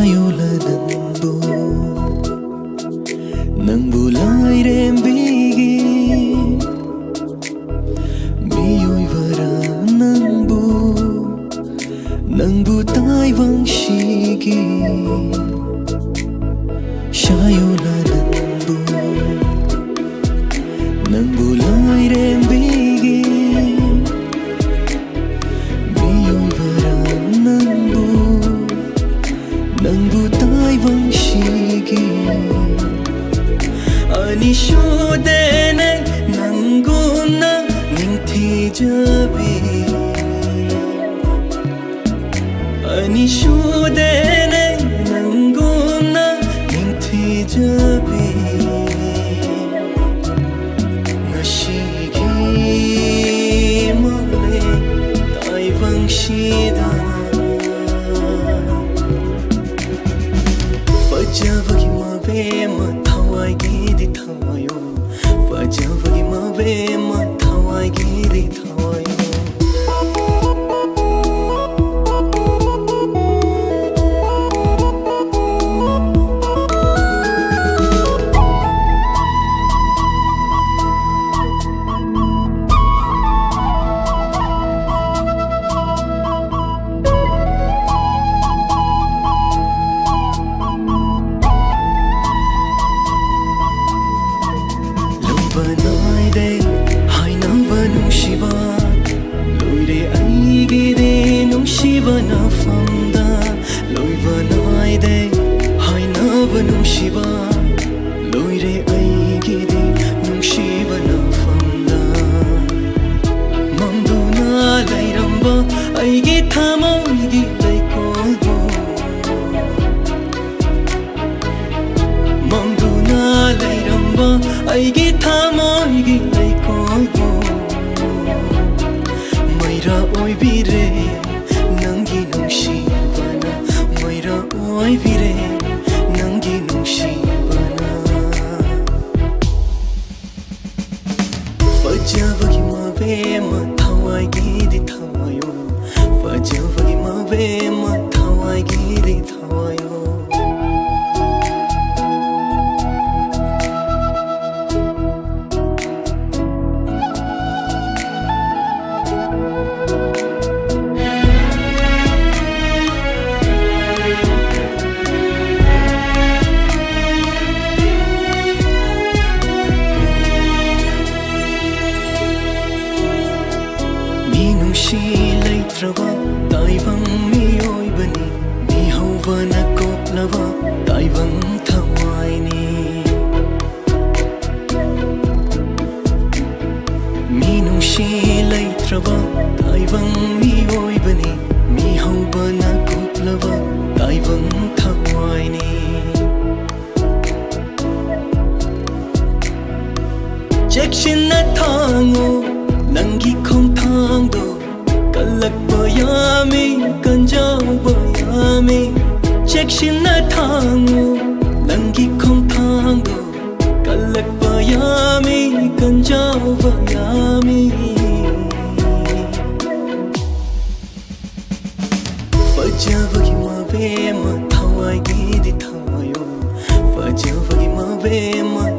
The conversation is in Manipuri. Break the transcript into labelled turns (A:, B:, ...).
A: 샤요라는도 낭불라이렘비기 미요이바라 낭부 타이방시기 샤요라는도 낭불라이렘비기 미요이바라 낭부 타이방시기 아니쇼데네 낭구나 닝티자비 아니쇼데네 낭구나 닝티자비 나시기 몰래 타이방시다 Fajavagi mavema thawaigidi thawayo Fajavagi mavema thawaigidi thawayo Banaide haina vanushiba loire aigide nushiba na famda loi banaide haina vanushiba loire aigide nushiba na famda mamduna lairamba aigi thamoigi laikogo mamduna lairamba aigi thamoigi laikogo maira oibire nangi nushibana maira oibire nangi nushibana Fajavagi mavema thawaigidi thawayo Fajavagi mavema thawaigidi thawayo Minushi leitrava taivang miyoibani mihauwana koplava taivang thawaini Minushi leitrava taivang miyoibani mihauwana koplava taivang thawaini Chekshinna thango Nangi khongthangdo kalakpa yami kanjauba yami Chekshinna thango Nangi khongthangdo kalakpa yami kanjauba yami Fajavagi mavema thawaigidi thawayo Fajavagi mavema